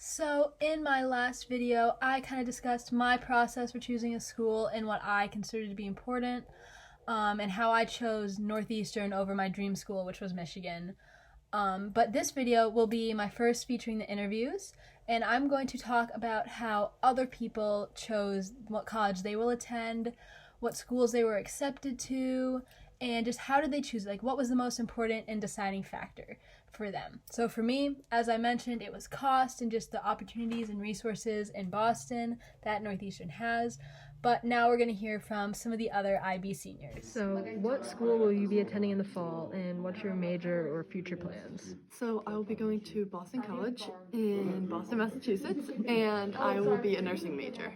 So in my last video, I kind of discussed my process for choosing a school and what I considered to be important, and how I chose Northeastern over my dream school, which was Michigan. But this video will be my first featuring the interviews, and I'm going to talk about how other people chose what college they will attend, what schools they were accepted to, and just how did they choose, like what was the most important and deciding factor for them. So for me, as I mentioned, it was cost and just the opportunities and resources in Boston that Northeastern has. But now we're going to hear from some of the other IB seniors. So, what school will you be attending in the fall, and what's your major or future plans? So I will be going to Boston College in Boston, Massachusetts, and I will be a nursing major.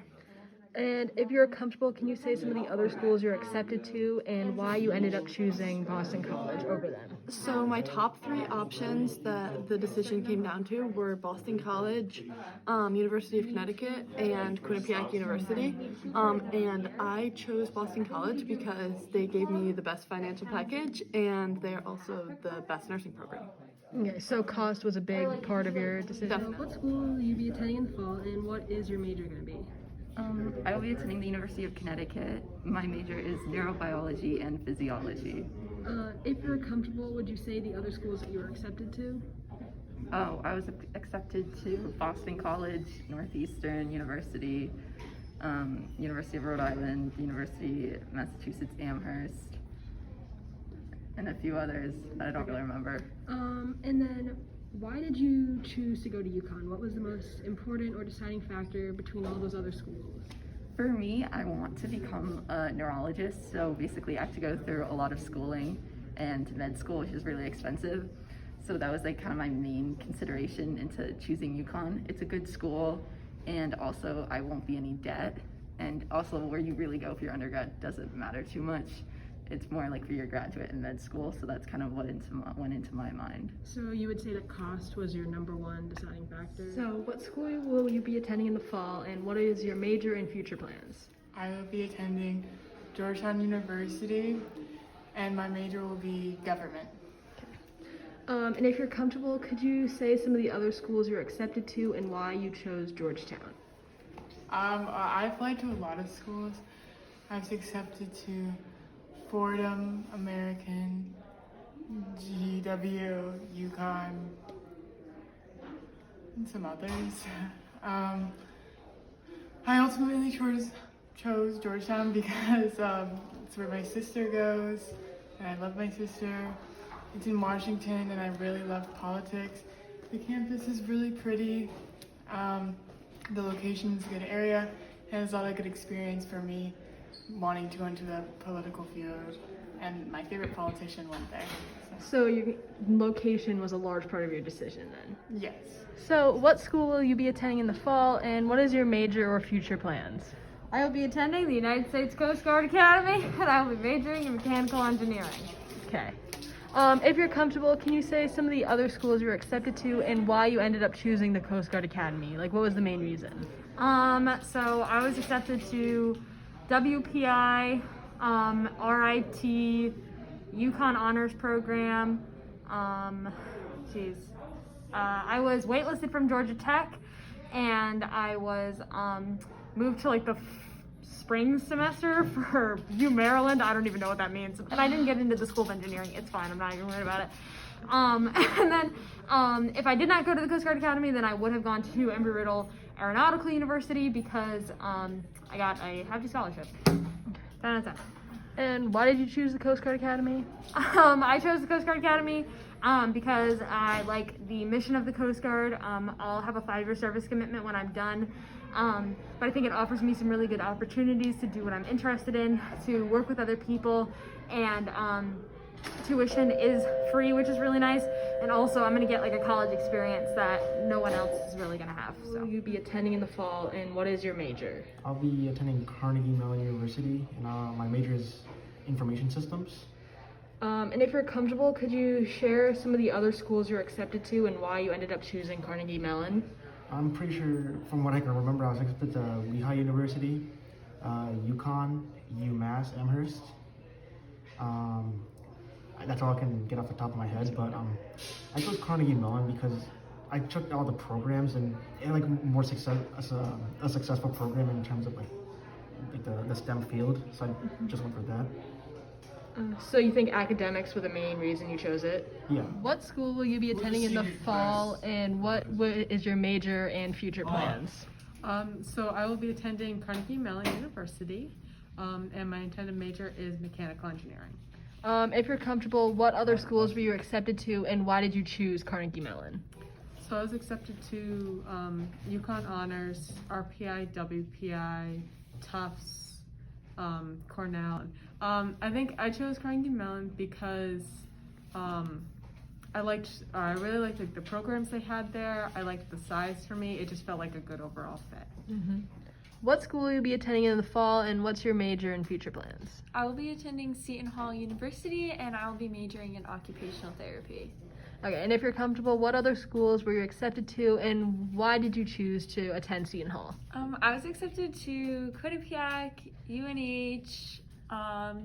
And if you're comfortable, can you say some of the other schools you're accepted to and why you ended up choosing Boston College over them? So my top three options that the decision came down to were Boston College, University of Connecticut, and Quinnipiac University. And I chose Boston College because they gave me the best financial package and they're also the best nursing program. Okay, so cost was a big part of your decision. Definitely. What school will you be attending in the fall, and what is your major going to be? I will be attending the University of Connecticut. My major is neurobiology and physiology. If you're comfortable, would you say the other schools that you were accepted to? Oh, I was accepted to Boston College, Northeastern University, University of Rhode Island, University of Massachusetts Amherst, and a few others I don't really remember. And then why did you choose to go to UConn? What was the most important or deciding factor between all those other schools? For me, I want to become a neurologist, so basically I have to go through a lot of schooling and med school, which is really expensive. So that was like kind of my main consideration into choosing UConn. It's a good school, and also I won't be any debt. And also where you really go for your undergrad doesn't matter too much. It's more like for your graduate and med school, so that's kind of what went into my mind. So you would say that cost was your number one deciding factor? So, what school will you be attending in the fall, and what is your major and future plans? I will be attending Georgetown University, and my major will be government. And if you're comfortable, could you say some of the other schools you're accepted to and why you chose Georgetown? I applied to a lot of schools. I was accepted to Fordham, American, GW, UConn, and some others. I ultimately chose Georgetown because it's where my sister goes, and I love my sister. It's in Washington, and I really love politics. The campus is really pretty. The location is a good area, and it's a lot of good experience for me wanting to go into the political field, and my favorite politician went there. So, your location was a large part of your decision then? Yes. So, what school will you be attending in the fall, and what is your major or future plans? I will be attending the United States Coast Guard Academy, and I will be majoring in mechanical engineering. Okay. If you're comfortable, can you say some of the other schools you're accepted to and why you ended up choosing the Coast Guard Academy? Like, what was the main reason? So I was accepted to WPI, RIT, UConn Honors Program. I was waitlisted from Georgia Tech, and I was moved to like the spring semester for U Maryland. I don't even know what that means. And I didn't get into the School of Engineering. It's fine. I'm not even worried about it. And then if I did not go to the Coast Guard Academy, then I would have gone to Embry-Riddle Aeronautical University because I got a hefty scholarship. 10 out of 10. And why did you choose the Coast Guard Academy? I chose the Coast Guard Academy because I like the mission of the Coast Guard. I'll have a 5-year service commitment when I'm done. But I think it offers me some really good opportunities to do what I'm interested in, to work with other people, and tuition is free, which is really nice. And also I'm going to get like a college experience that no one else is really going to have. Will you be attending in the fall, and what is your major? I'll be attending Carnegie Mellon University, and my major is information systems. And if you're comfortable, could you share some of the other schools you're accepted to and why you ended up choosing Carnegie Mellon? I'm pretty sure, from what I can remember, I was accepted to Lehigh University, UConn, UMass Amherst. That's all I can get off the top of my head, but I chose Carnegie Mellon because I took all the programs and like more success as a successful program in terms of like the STEM field. So I just went for that. So you think academics were the main reason you chose it? Yeah. What school will you be attending in the fall, and what is your major and future plans? So I will be attending Carnegie Mellon University, and my intended major is mechanical engineering. If you're comfortable, what other schools were you accepted to, and why did you choose Carnegie Mellon? So I was accepted to UConn Honors, RPI, WPI, Tufts, Cornell. I think I chose Carnegie Mellon because I really liked like the programs they had there. I liked the size for me. It just felt like a good overall fit. What school will you be attending in the fall, and what's your major and future plans? I will be attending Seton Hall University, and I will be majoring in occupational therapy. Okay, and if you're comfortable, what other schools were you accepted to, and why did you choose to attend Seton Hall? I was accepted to Quinnipiac, UNH,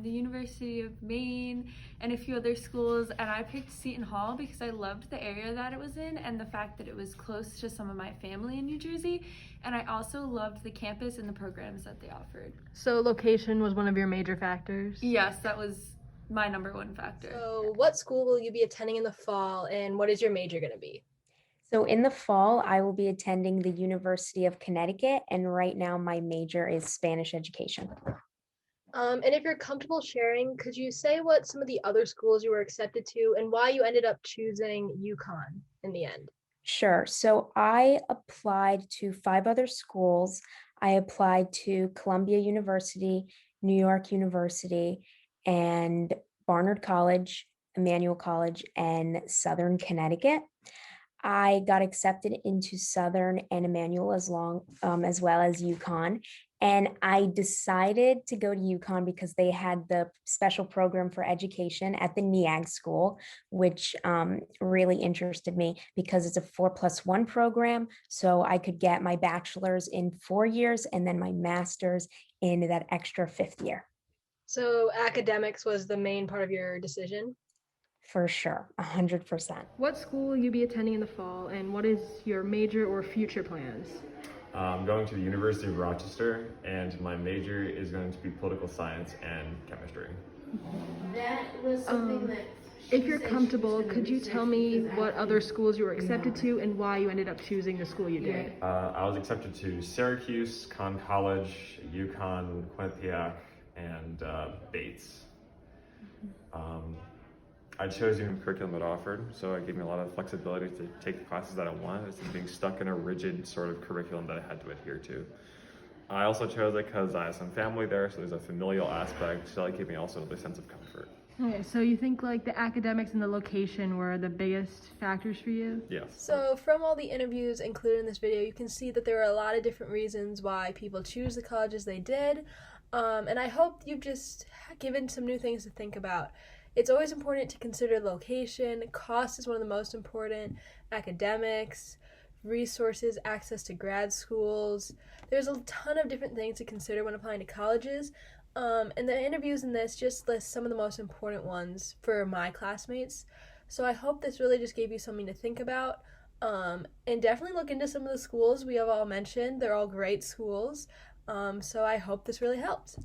the University of Maine, and a few other schools, and I picked Seton Hall because I loved the area that it was in and the fact that it was close to some of my family in New Jersey, and I also loved the campus and the programs that they offered. So location was one of your major factors? Yes, that was my number one factor. So, what school will you be attending in the fall, and what is your major going to be? So in the fall, I will be attending the University of Connecticut, and right now my major is Spanish education. And if you're comfortable sharing, could you say what some of the other schools you were accepted to and why you ended up choosing UConn in the end? Sure. So I applied to 5 other schools. I applied to Columbia University, New York University, and Barnard College, Emmanuel College, and Southern Connecticut. I got accepted into Southern and Emmanuel as well as UConn. And I decided to go to UConn because they had the special program for education at the NEAG school, which really interested me because it's a 4+1 program. So I could get my bachelor's in 4 years and then my master's in that extra 5th year. So academics was the main part of your decision? For sure, 100%. What school will you be attending in the fall, and what is your major or future plans? I'm going to the University of Rochester, and my major is going to be political science and chemistry. That was something that. If you're comfortable, could you tell me what other schools you were accepted to and why you ended up choosing the school you did? I was accepted to Syracuse, Conn College, UConn, Quinnipiac, and Bates. I chose the curriculum it offered, so it gave me a lot of flexibility to take the classes that I wanted instead of being stuck in a rigid sort of curriculum that I had to adhere to. I also chose it because I have some family there, so there's a familial aspect, so it gave me also the sense of comfort. Okay, so you think like the academics and the location were the biggest factors for you? Yes. So from all the interviews included in this video, you can see that there are a lot of different reasons why people choose the colleges they did. And I hope you've just given some new things to think about. It's always important to consider location. Cost is one of the most important. Academics, resources, access to grad schools. There's a ton of different things to consider when applying to colleges. And the interviews in this just list some of the most important ones for my classmates. So I hope this really just gave you something to think about. And definitely look into some of the schools we have all mentioned. They're all great schools. So I hope this really helped.